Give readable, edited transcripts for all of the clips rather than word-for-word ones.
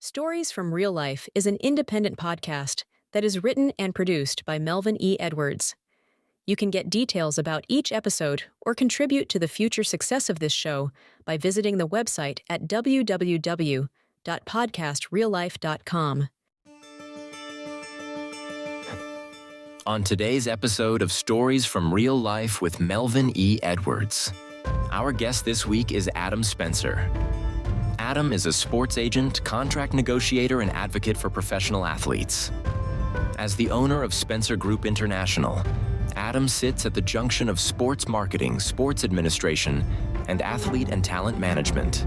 Stories from Real Life is an independent podcast that is written and produced by Melvin E. Edwards. You can get details about each episode or contribute to the future success of this show by visiting the website at www.podcastreallife.com. On today's episode of Stories from Real Life with Melvin E. Edwards, our guest this week is Adam Spencer. Adam is a sports agent, contract negotiator, and advocate for professional athletes. As the owner of Spencer Group International, Adam sits at the junction of sports marketing, sports administration, and athlete and talent management.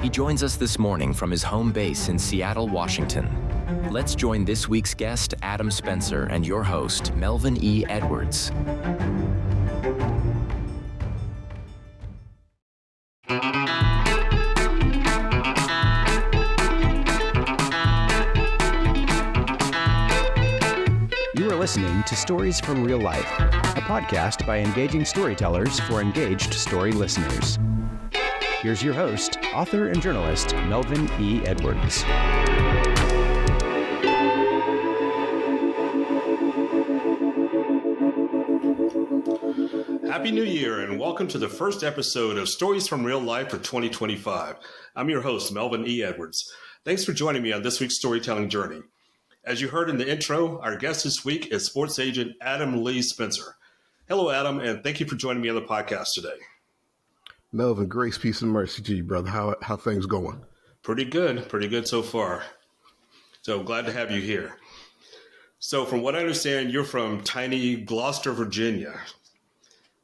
He joins us this morning from his home base in Seattle, Washington. Let's join this week's guest, Adam Spencer, and your host, Melvin E. Edwards. You are listening to Stories from Real Life, a podcast by engaging storytellers for engaged story listeners. Here's your host, author and journalist, Melvin E. Edwards. Happy New Year and welcome to the first episode of Stories from Real Life for 2025. I'm your host, Melvin E. Edwards. Thanks for joining me on this week's storytelling journey. As you heard in the intro, our guest this week is sports agent Adam Lee Spencer. Hello, Adam, and thank you for joining me on the podcast today. Melvin, grace, peace, and mercy to you, brother. How things going? Pretty good so far. So glad to have you here. So from what I understand, you're from tiny Gloucester, Virginia,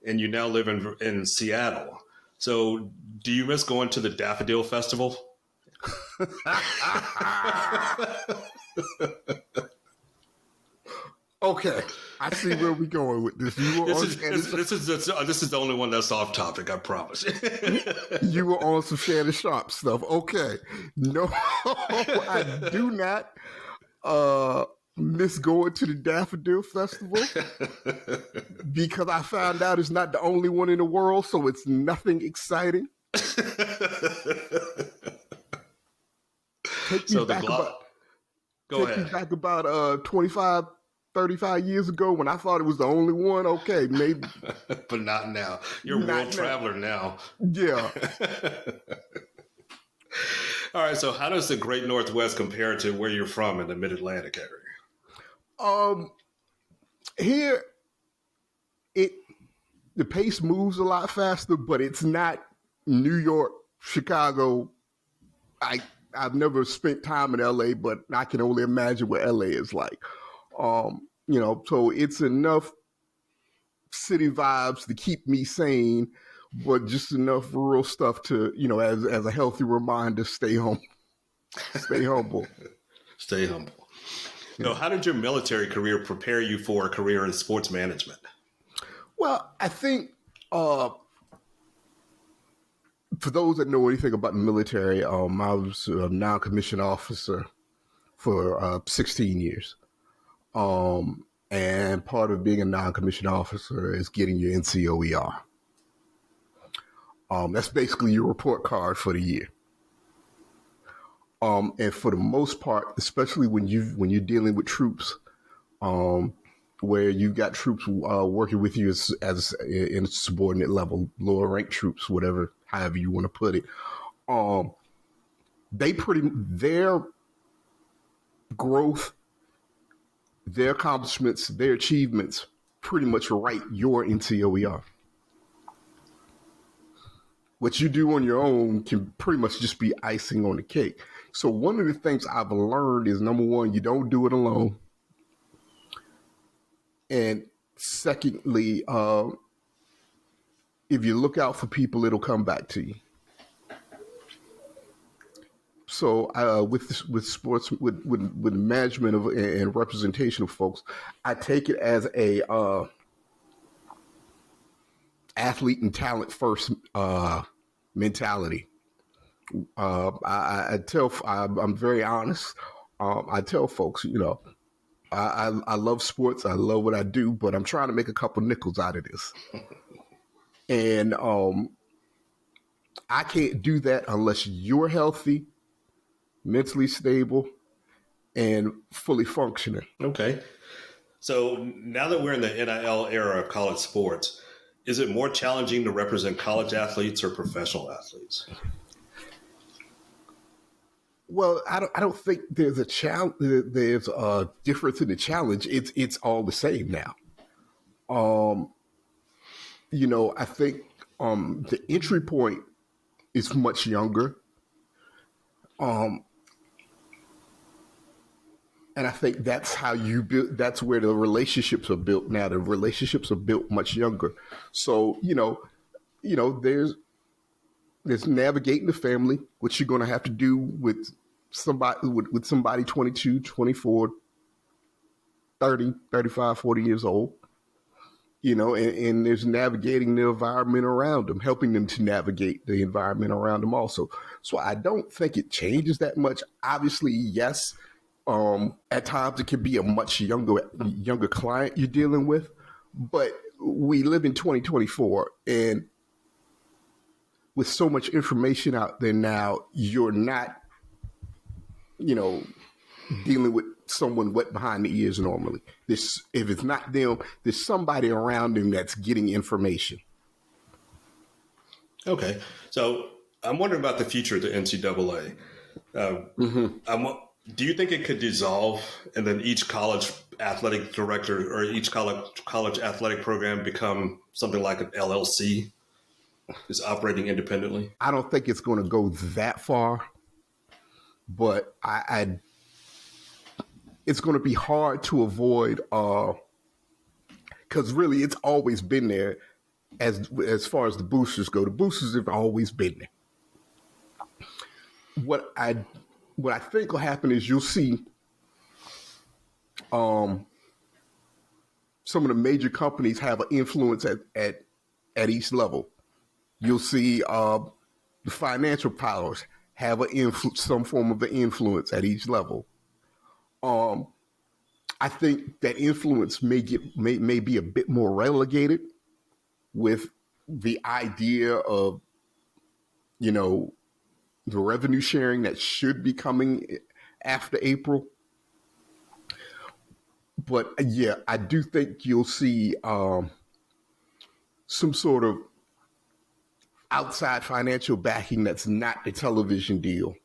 and you now live in Seattle. So do you miss going to the Daffodil Festival? Okay, I see where we're going with this. This is the only one that's off topic, I promise. You were on some Shannon Sharp stuff. Okay, no, I do not miss going to the Daffodil Festival because I found out it's not the only one in the world, so it's nothing exciting. Take me back about 25, 35 years ago when I thought it was the only one. Okay, maybe. But not now. You're a world traveler now. Yeah. All right, so how does the Great Northwest compare to where you're from in the Mid-Atlantic area? Here, the pace moves a lot faster, but it's not New York, Chicago. I've never spent time in LA, but I can only imagine what LA is like. So it's enough city vibes to keep me sane, but just enough rural stuff to, as a healthy reminder, stay home, stay humble. Stay humble. So how did your military career prepare you for a career in sports management? Well, I think for those that know anything about the military, I was a non-commissioned officer for 16 years. And part of being a non-commissioned officer is getting your NCOER. That's basically your report card for the year. And for the most part, especially when you're dealing with troops, where you got troops working with you as in a subordinate level, lower ranked troops, however you want to put it, their growth, their accomplishments, their achievements pretty much write your NCOER. What you do on your own can pretty much just be icing on the cake. So one of the things I've learned is, number one, you don't do it alone. And secondly, if you look out for people, it'll come back to you. So with sports, with management of and representation of folks, I take it as a athlete and talent first mentality. I'm very honest. I tell folks, I love sports. I love what I do, but I'm trying to make a couple nickels out of this. And I can't do that unless you're healthy mentally stable, and fully functioning. Okay. So now that we're in the NIL era of college sports, is it more challenging to represent college athletes or professional athletes? Well, I don't think there's a challenge. There's a difference in the challenge. It's all the same now. I think the entry point is much younger. And I think that's how you build. That's where the relationships are built now. The relationships are built much younger. So there's navigating the family, which you're going to have to do with somebody 22, 24, 30, 35, 40 years old. And there's navigating the environment around them, helping them to navigate the environment around them also. So I don't think it changes that much. Obviously, yes. At times it can be a much younger client you're dealing with, but we live in 2024, and with so much information out there now, you're not, dealing with someone wet behind the ears normally. If it's not them, there's somebody around them that's getting information. Okay. So I'm wondering about the future of the NCAA. Do you think it could dissolve and then each college athletic director or each college athletic program become something like an LLC, is operating independently? I don't think it's going to go that far, but it's going to be hard to avoid because really it's always been there. As far as the boosters go, the boosters have always been there. What I think will happen is you'll see some of the major companies have an influence at each level. You'll see the financial powers have some form of an influence at each level. I think that influence may be a bit more relegated with the idea of, the revenue sharing that should be coming after April. But yeah, I do think you'll see some sort of outside financial backing that's not the television deal,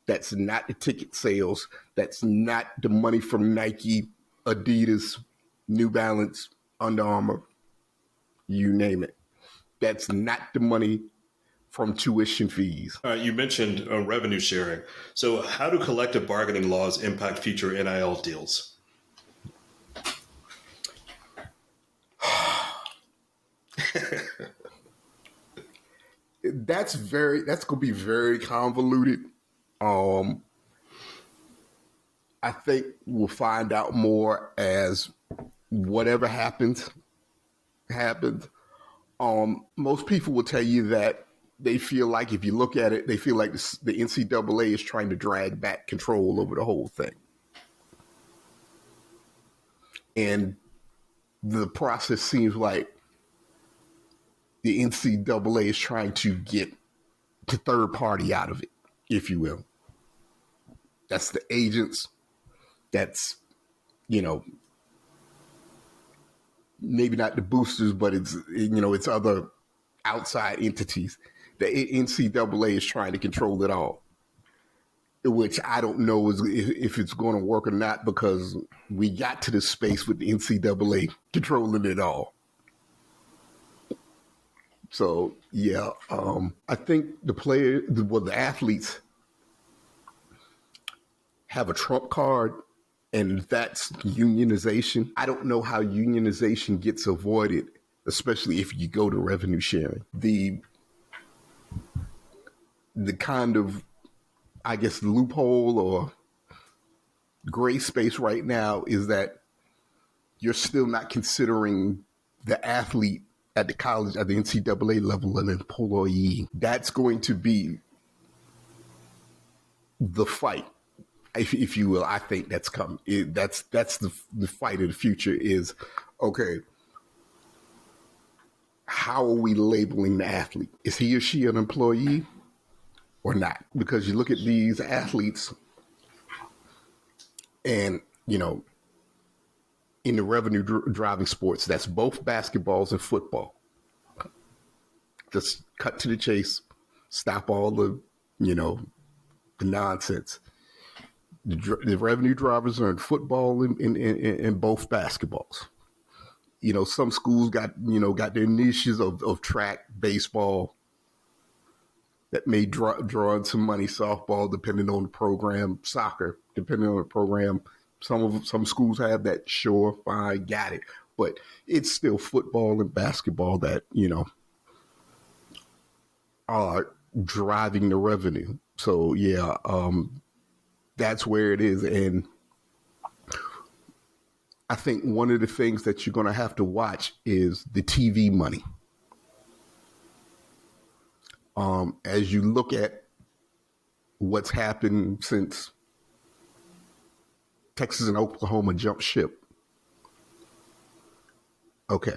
that's not the ticket sales, that's not the money from Nike, Adidas, New Balance, Under Armour, you name it. That's not the money from tuition fees. You mentioned revenue sharing. So how do collective bargaining laws impact future NIL deals? That's going to be very convoluted. I think we'll find out more as whatever happens. Most people will tell you that they feel like, if you look at it, they feel like the NCAA is trying to drag back control over the whole thing. And the process seems like the NCAA is trying to get the third party out of it, if you will. That's the agents. That's, maybe not the boosters, but it's other outside entities. The NCAA is trying to control it all, which I don't know if it's going to work or not, because we got to this space with the NCAA controlling it all. So, yeah, I think the athletes have a trump card, and that's unionization. I don't know how unionization gets avoided, especially if you go to revenue sharing. The kind of, I guess, loophole or gray space right now is that you're still not considering the athlete at the college, at the NCAA level, an employee. That's going to be the fight, if you will. I think that's coming. That's the fight of the future is, okay, how are we labeling the athlete? Is he or she an employee? or not. Because you look at these athletes and, you know, in the revenue driving sports, that's both basketballs and football. Just cut to the chase, stop all the, you know, the nonsense. The revenue drivers are in football and in both basketballs. You know, some schools got their niches of track, baseball, that may draw in some money, softball, depending on the program, soccer, depending on the program. Some schools have that, sure, fine, got it. But it's still football and basketball that, you know, are driving the revenue. So, yeah, that's where it is. And I think one of the things that you're going to have to watch is the TV money. As you look at what's happened since Texas and Oklahoma jumped ship. Okay.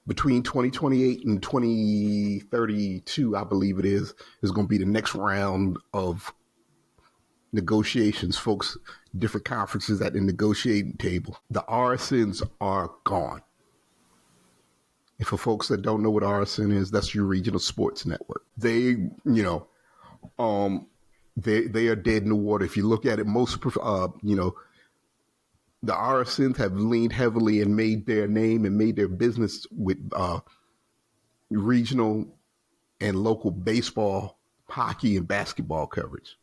Between 2028 and 2032, I believe it is going to be the next round of negotiations, folks, different conferences at the negotiating table. The RSNs are gone. And for folks that don't know what RSN is, that's your regional sports network. They, you know, they are dead in the water. If you look at it, most, you know, the RSNs have leaned heavily and made their name and made their business with regional and local baseball, hockey, and basketball coverage.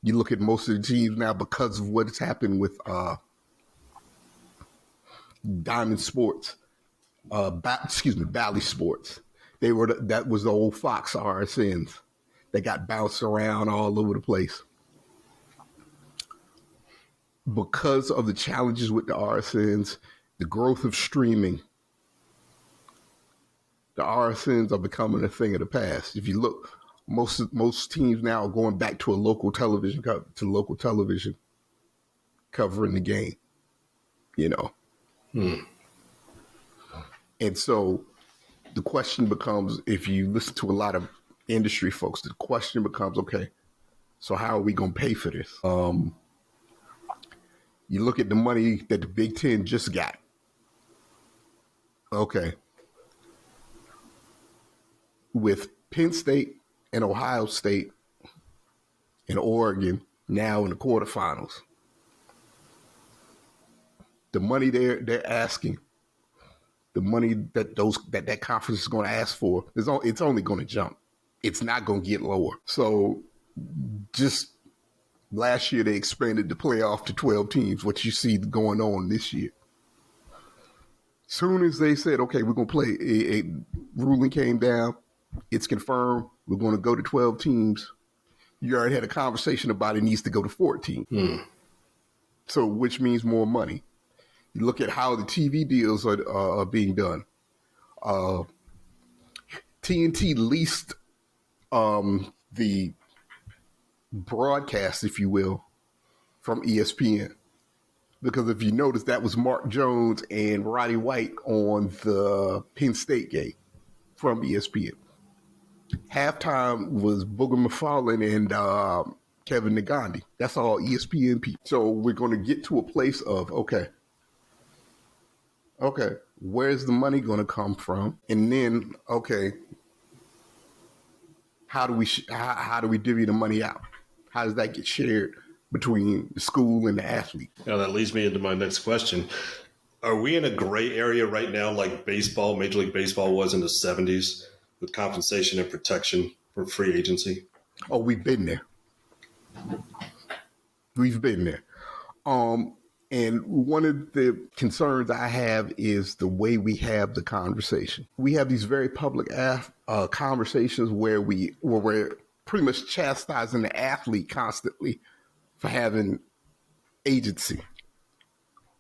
You look at most of the teams now because of what's happened with Diamond Sports, Bally Sports. That was the old Fox RSNs that got bounced around all over the place. Because of the challenges with the RSNs, the growth of streaming, the RSNs are becoming a thing of the past. If you look, most teams now are going back to local television covering the game, you know. And so the question becomes, if you listen to a lot of industry folks, the question becomes, okay, so how are we going to pay for this? You look at the money that the Big Ten just got. Okay. With Penn State and Ohio State and Oregon now in the quarterfinals, the money they're asking, the money that that conference is going to ask for, it's only going to jump. It's not going to get lower. So just last year, they expanded the playoff to 12 teams, what you see going on this year. Soon as they said, okay, we're going to play, a ruling came down, it's confirmed, we're going to go to 12 teams. You already had a conversation about it needs to go to 14. So, which means more money. You look at how the TV deals are being done. TNT leased the broadcast, if you will, from ESPN. Because if you notice, that was Mark Jones and Roddy White on the Penn State game from ESPN. Halftime was Booger McFarlane and Kevin Nagandi. That's all ESPN people. So we're going to get to a place of, okay, where's the money going to come from? And then, okay, how do we divvy the money out? How does that get shared between the school and the athlete? Now that leads me into my next question. Are we in a gray area right now like baseball, Major League Baseball was in the 70s with compensation and protection for free agency? Oh, we've been there. And one of the concerns I have is the way we have the conversation. We have these very public conversations where we're pretty much chastising the athlete constantly for having agency,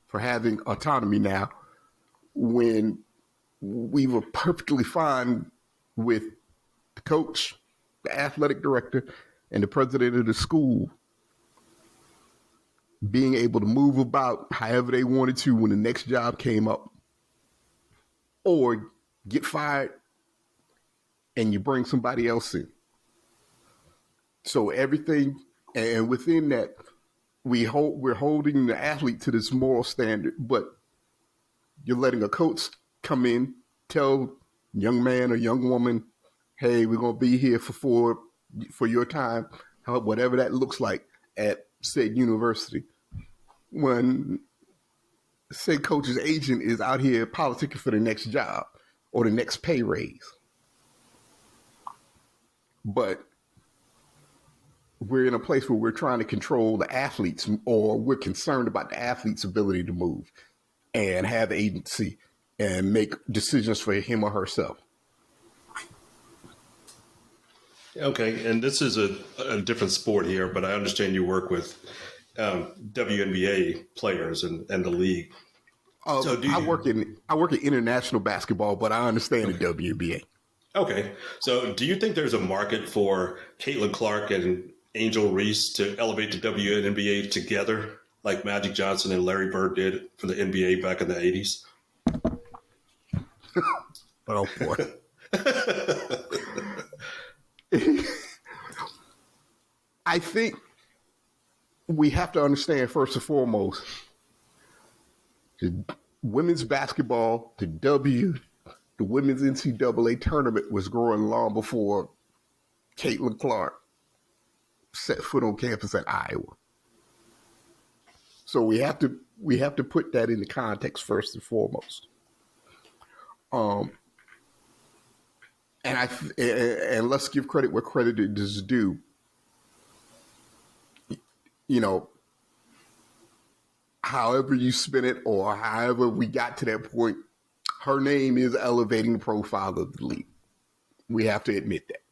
for having autonomy now, when we were perfectly fine with the coach, the athletic director, and the president of the school being able to move about however they wanted to when the next job came up, or get fired and you bring somebody else in. So everything, and within that, we're holding the athlete to this moral standard, but you're letting a coach come in, tell young man or young woman, hey, we're going to be here for your time, whatever that looks like at said university. When said coach's agent is out here politicking for the next job or the next pay raise. But we're in a place where we're trying to control the athletes, or we're concerned about the athlete's ability to move and have agency and make decisions for him or herself. Okay, and this is a different sport here, but I understand you work with WNBA players and the league. I work in international basketball, but I understand the WNBA. Okay, so do you think there's a market for Caitlin Clark and Angel Reese to elevate the WNBA together, like Magic Johnson and Larry Bird did for the NBA back in the 80s? Oh, boy. I think we have to understand, first and foremost, the women's basketball, the women's NCAA tournament was growing long before Caitlin Clark set foot on campus at Iowa. So we have to put that into context first and foremost. And let's give credit where credit is due. You know, however you spin it or however we got to that point, her name is elevating the profile of the league. We have to admit that.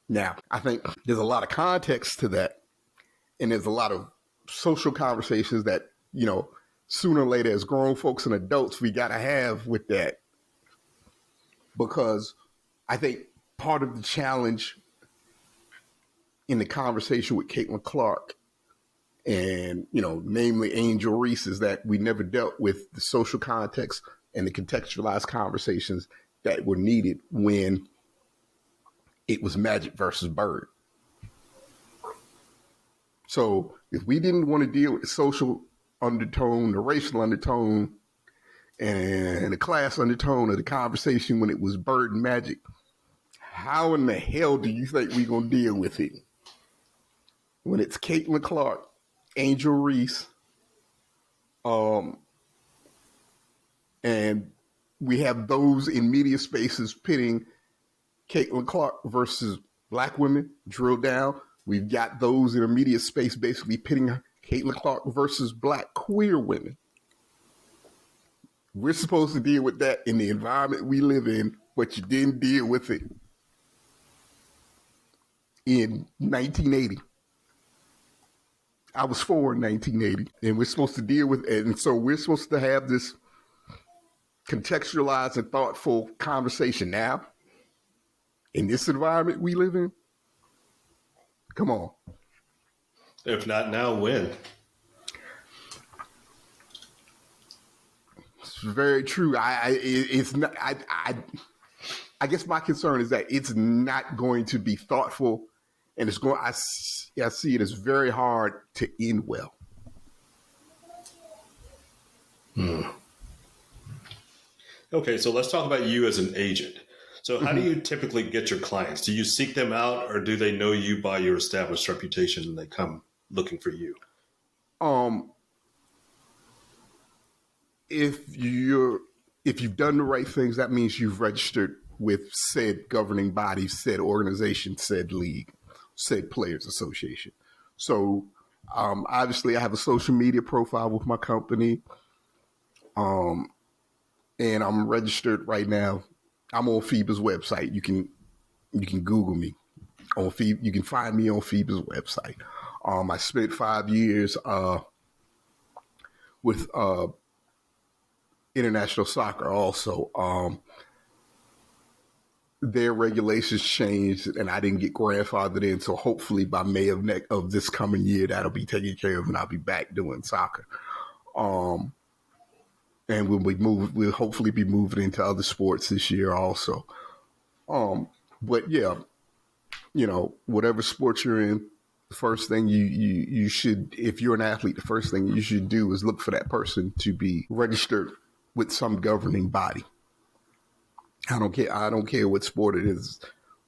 Now, I think there's a lot of context to that, and there's a lot of social conversations that, you know, sooner or later as grown folks and adults, we got to have with that. Because I think part of the challenge in the conversation with Caitlin Clark and, you know, namely Angel Reese, is that we never dealt with the social context and the contextualized conversations that were needed when it was Magic versus Bird. So if we didn't want to deal with the social undertone, the racial undertone, and the class undertone of the conversation when it was Bird and Magic, how in the hell do you think we're going to deal with it when it's Caitlin Clark, Angel Reese, and we have those in media spaces pitting Caitlin Clark versus black women, drill down. We've got those in a media space basically pitting Caitlin Clark versus black queer women. We're supposed to deal with that in the environment we live in, but you didn't deal with it in 1980. I was 4 in 1980, and we're supposed to deal with it. And so we're supposed to have this contextualized and thoughtful conversation now in this environment we live in. Come on. If not now, when? It's very true. It's not. I guess my concern is that it's not going to be thoughtful, and it's going. I see it as very hard to end well. Okay, so let's talk about you as an agent. So how do you typically get your clients? Do you seek them out, or do they know you by your established reputation and they come looking for you? If you've done the right things, that means you've registered with said governing body, said organization, said league, said players association. So obviously I have a social media profile with my company. And I'm registered right now. I'm on FIBA's website. You can Google me on FIBA. You can find me on FIBA's website. I spent 5 years with international soccer also. Their regulations changed, and I didn't get grandfathered in. So hopefully by May of this coming year, that'll be taken care of, and I'll be back doing soccer. And we'll hopefully be moving into other sports this year also. But yeah, whatever sport you're in, the first thing you should, if you're an athlete, the first thing you should do is look for that person to be registered with some governing body. I don't care what sport it is.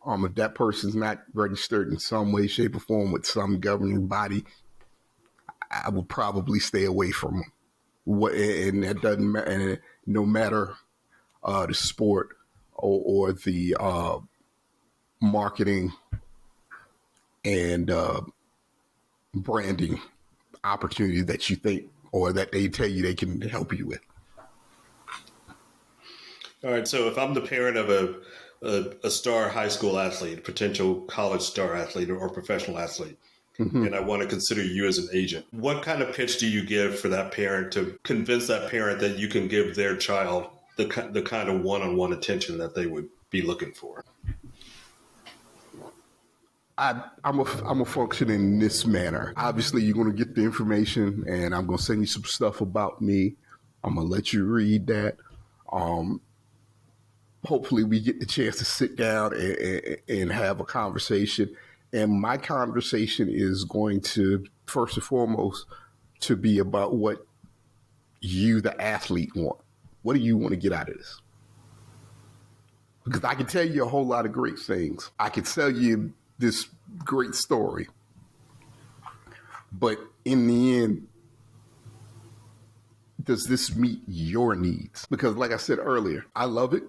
If that person's not registered in some way, shape, or form with some governing body, I would probably stay away from them. And that doesn't matter. And no matter the sport or the marketing and branding opportunity that you think or that they tell you they can help you with. All right. So if I'm the parent of a star high school athlete, potential college star athlete or professional athlete, and I want to consider you as an agent, what kind of pitch do you give for that parent to convince that parent that you can give their child the kind of one-on-one attention that they would be looking for? I'm a function in this manner. Obviously, you're going to get the information, and I'm going to send you some stuff about me. I'm going to let you read that. Hopefully, we get the chance to sit down and have a conversation. And my conversation is going to, first and foremost, to be about what you, the athlete, want. What do you want to get out of this? Because I can tell you a whole lot of great things. I can tell you this great story. But in the end, does this meet your needs? Because like I said earlier, I love it,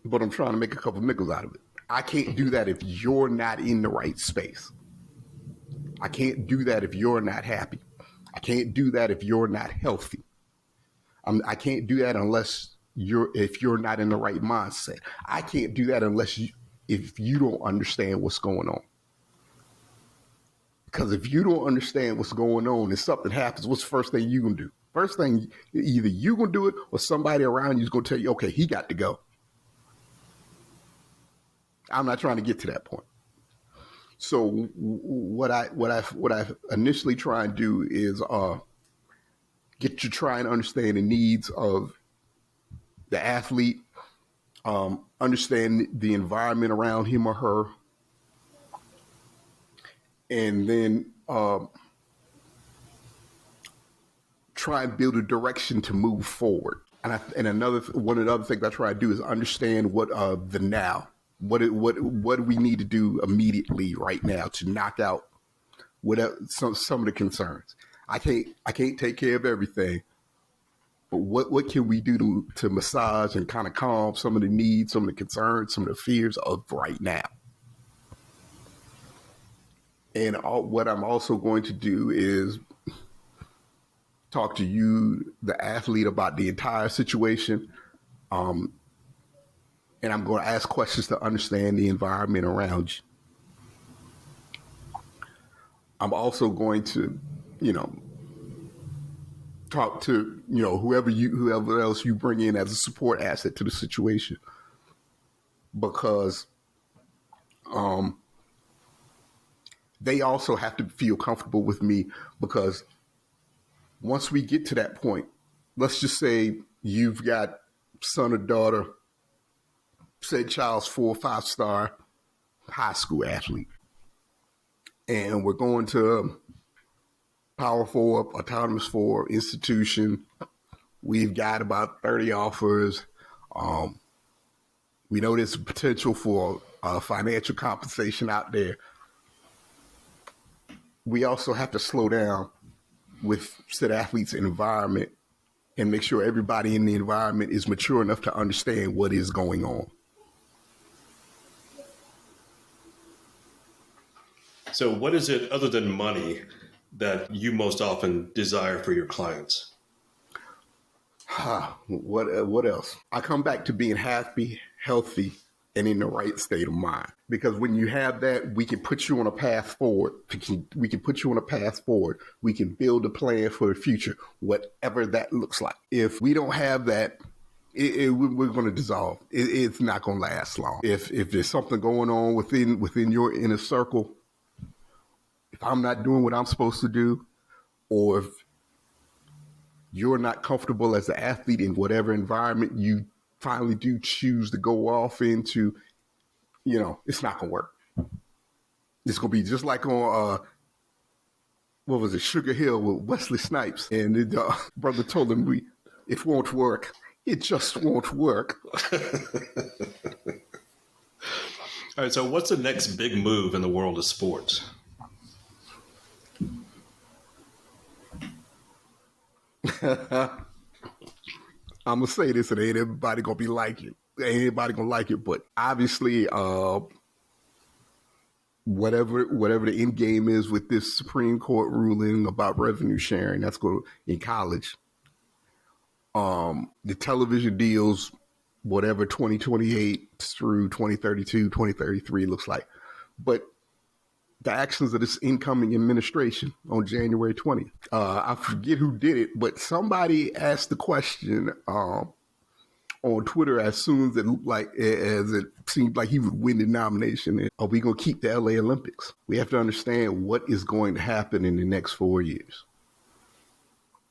but I'm trying to make a couple nickels out of it. I can't do that if you're not in the right space. I can't do that if you're not happy. I can't do that if you're not healthy. I can't do that if you're not in the right mindset. I can't do that if you don't understand what's going on. Because if you don't understand what's going on and something happens, what's the first thing you gonna do? First thing, either you gonna do it or somebody around you is gonna tell you, okay, he got to go. I'm not trying to get to that point. So what I initially try and do is get you to try and understand the needs of the athlete, understand the environment around him or her, and then try and build a direction to move forward. And one of the other things I try to do is understand what the now. What do we need to do immediately right now to knock out some of the concerns? I can't take care of everything, but what can we do to massage and kind of calm some of the needs, some of the concerns, some of the fears of right now? And what I'm also going to do is talk to you, the athlete, about the entire situation. And I'm going to ask questions to understand the environment around you. I'm also going to, talk to, whoever else you bring in as a support asset to the situation. Because they also have to feel comfortable with me, because once we get to that point, let's just say you've got son or daughter, said child's 4 or 5 star high school athlete, and we're going to Power 4, Autonomous 4 institution. We've got about 30 offers. We know there's potential for financial compensation out there. We also have to slow down with said athlete's environment and make sure everybody in the environment is mature enough to understand what is going on. So what is it other than money that you most often desire for your clients? What else? I come back to being happy, healthy, and in the right state of mind. Because when you have that, we can put you on a path forward. We can put you on a path forward. We can build a plan for the future, whatever that looks like. If we don't have that, we're going to dissolve. It's not going to last long. If there's something going on within your inner circle, if I'm not doing what I'm supposed to do, or if you're not comfortable as an athlete in whatever environment you finally do choose to go off into, it's not going to work. It's going to be just like on, what was it, Sugar Hill with Wesley Snipes. And the brother told him, it won't work. It just won't work. All right, so what's the next big move in the world of sports? I'm going to say this, and ain't everybody going to be like it. Ain't anybody going to like it, but obviously, whatever the end game is with this Supreme Court ruling about revenue sharing, that's going to, in college. The television deals, whatever 2028 through 2032, 2033 looks like. But the actions of this incoming administration on January 20th. I forget who did it, but somebody asked the question on Twitter as soon as it seemed like he would win the nomination. Are we going to keep the LA Olympics? We have to understand what is going to happen in the next 4 years.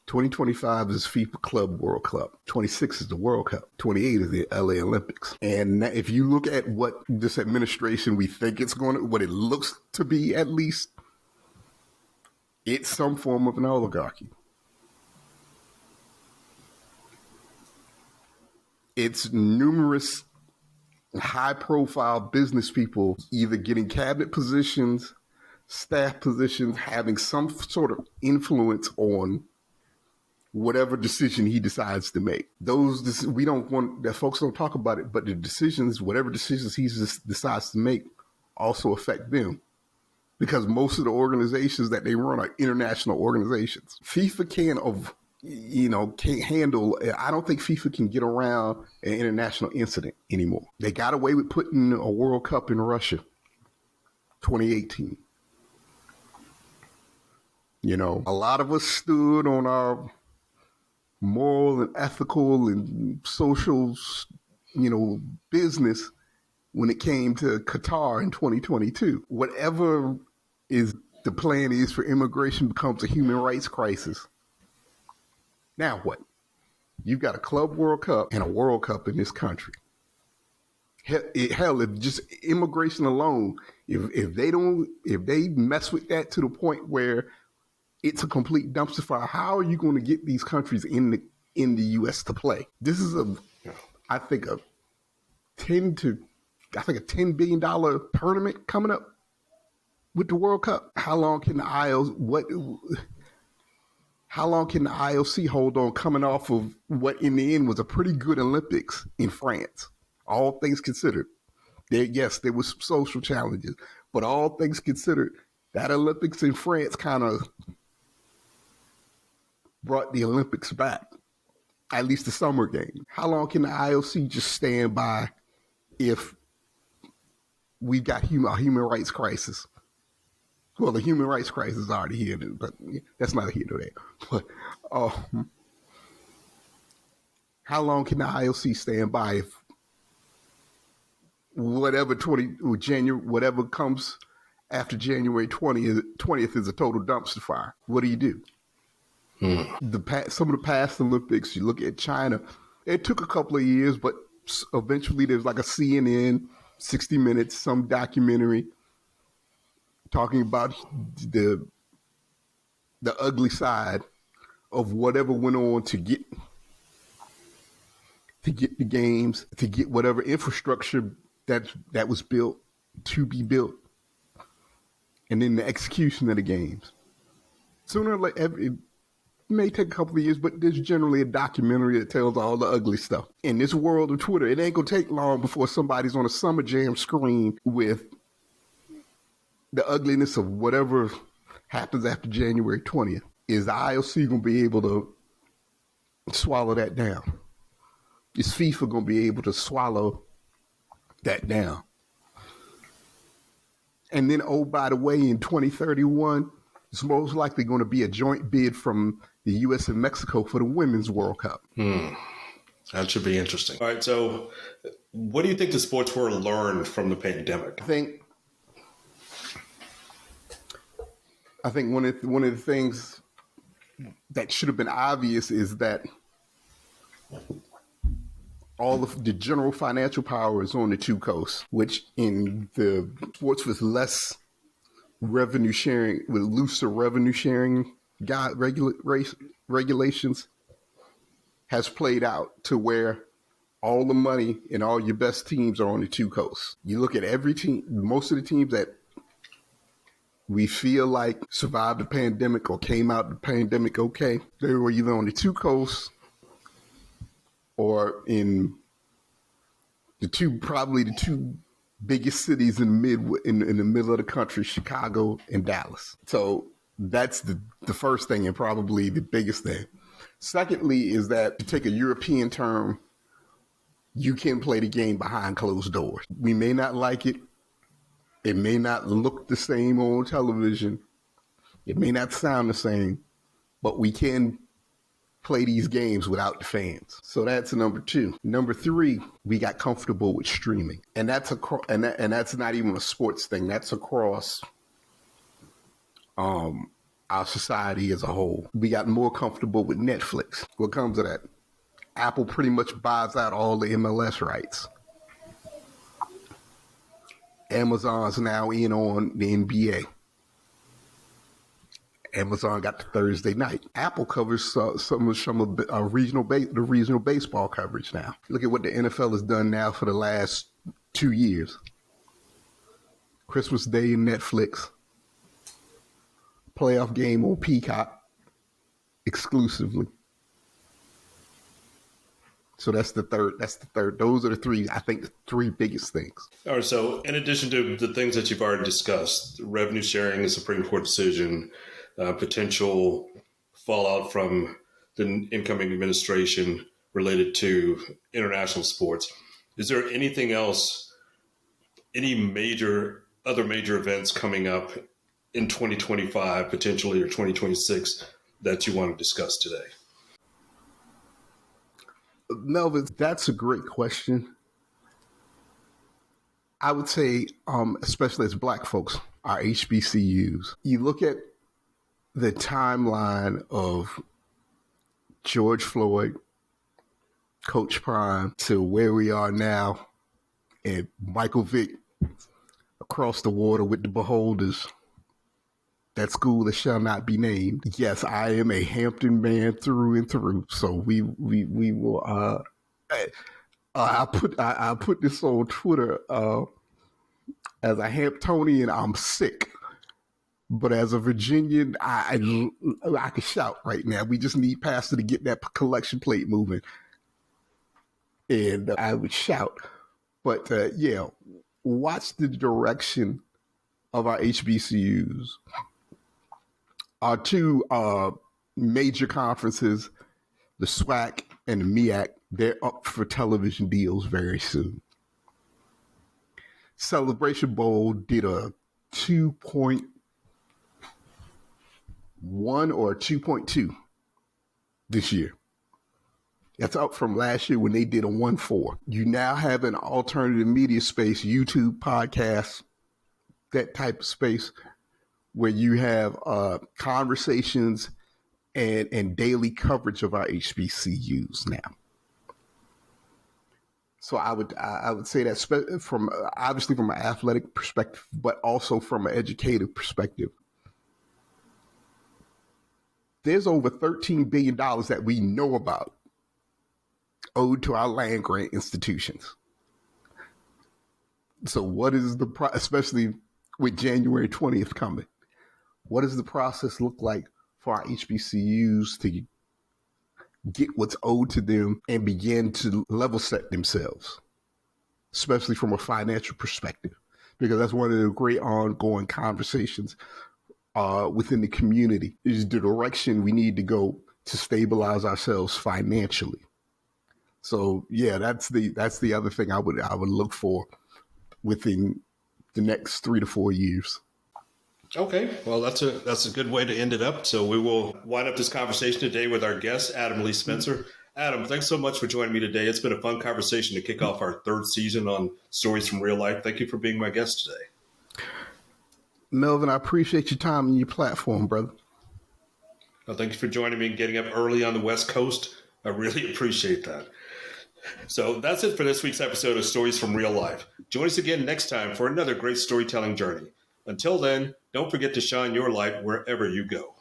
2025 is FIFA Club World Cup. 26 is the World Cup. 28 is the LA Olympics. And if you look at what this administration, we think it's going to, what it looks to be at least, it's some form of an oligarchy. It's numerous high-profile business people either getting cabinet positions, staff positions, having some sort of influence on whatever decision he decides to make. We don't want that, folks don't talk about it, but the decisions, whatever decisions he decides to make, also affect them. Because most of the organizations that they run are international organizations. FIFA can't handle, I don't think FIFA can get around an international incident anymore. They got away with putting a World Cup in Russia, 2018. A lot of us stood on our moral and ethical and social, business when it came to Qatar in 2022. Whatever is the plan is for immigration becomes a human rights crisis. Now what? You've got a Club World Cup and a World Cup in this country. Hell, if just immigration alone, if they mess with that to the point where it's a complete dumpster fire, how are you going to get these countries in the U.S. to play? This is I think a $10 billion tournament coming up with the World Cup. How long can the IOC hold on coming off of what in the end was a pretty good Olympics in France? All things considered. There was some social challenges, but all things considered, that Olympics in France kind of brought the Olympics back, at least the summer game. How long can the IOC just stand by if we've got a human rights crisis? Well, the human rights crisis is already here, but that's not here today. But how long can the IOC stand by if whatever comes after January 20th is a total dumpster fire? What do you do? Some of the past Olympics, you look at China, it took a couple of years, but eventually there's like a CNN, 60 Minutes, some documentary talking about the ugly side of whatever went on to get the games, to get whatever infrastructure that was built to be built, and then the execution of the games. Sooner or later, it may take a couple of years, but there's generally a documentary that tells all the ugly stuff. In this world of Twitter, it ain't gonna take long before somebody's on a Summer Jam screen with the ugliness of whatever happens after January 20th. Is the IOC gonna be able to swallow that down? Is FIFA gonna be able to swallow that down? And then, oh, by the way, in 2031, it's most likely going to be a joint bid from the U.S. and Mexico for the Women's World Cup. That should be interesting. All right, so what do you think the sports world learned from the pandemic? I think one of the things that should have been obvious is that all of the general financial power is on the two coasts, which in the sports with less revenue sharing, with looser revenue sharing regulations, has played out to where all the money and all your best teams are on the two coasts. You look at every team, most of the teams that we feel like survived the pandemic or came out of the pandemic okay, they were either on the two coasts or in probably the two biggest cities in the middle of the country, Chicago and Dallas. So that's the first thing and probably the biggest thing. Secondly is that, to take a European term, you can play the game behind closed doors. We may not like it. It may not look the same on television. It may not sound the same, but we can play these games without the fans. So that's number two. Number three, we got comfortable with streaming, and that's that's not even a sports thing. That's across our society as a whole. We got more comfortable with Netflix. What comes of that? Apple pretty much buys out all the MLS rights. Amazon's now in on the NBA. Amazon got the Thursday night. Apple covers some of the regional baseball coverage now. Look at what the NFL has done now for the last 2 years. Christmas Day in Netflix. Playoff game on Peacock exclusively. So that's the third. Those are the three, I think, the three biggest things. All right. So in addition to the things that you've already discussed, revenue sharing, a Supreme Court decision, potential fallout from the incoming administration related to international sports, is there anything else, any other major events coming up in 2025, potentially, or 2026 that you want to discuss today? Melvin, that's a great question. I would say, especially as Black folks, our HBCUs, you look at the timeline of George Floyd, Coach Prime, to where we are now, and Michael Vick across the water with the Beholders, that school that shall not be named. Yes, I am a Hampton man through and through. So we will. I put this on Twitter. As a Hamptonian, I'm sick, but as a Virginian, I can shout right now. We just need Pastor to get that collection plate moving, and I would shout. But yeah, watch the direction of our HBCUs. Our two major conferences, the SWAC and the MEAC, they're up for television deals very soon. Celebration Bowl did a 2.1 or 2.2 this year. That's up from last year when they did a 1.4. You now have an alternative media space, YouTube, podcasts, that type of space, where you have conversations and daily coverage of our HBCUs now. So I would say that from obviously from an athletic perspective, but also from an educative perspective, there's over $13 billion that we know about owed to our land grant institutions. So what is especially with January 20th coming, what does the process look like for our HBCUs to get what's owed to them and begin to level set themselves, especially from a financial perspective? Because that's one of the great ongoing conversations within the community, is the direction we need to go to stabilize ourselves financially. So yeah, that's the other thing I would look for within the next 3 to 4 years. Okay, well, that's a good way to end it up. So we will wind up this conversation today with our guest, Adam Lee Spencer. Adam, thanks so much for joining me today. It's been a fun conversation to kick off our third season on Stories from Real Life. Thank you for being my guest today. Melvin, I appreciate your time and your platform, brother. Well, thank you for joining me and getting up early on the West Coast. I really appreciate that. So that's it for this week's episode of Stories from Real Life. Join us again next time for another great storytelling journey. Until then, don't forget to shine your light wherever you go.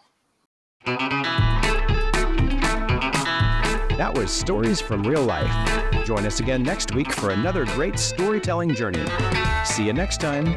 That was Stories from Real Life. Join us again next week for another great storytelling journey. See you next time.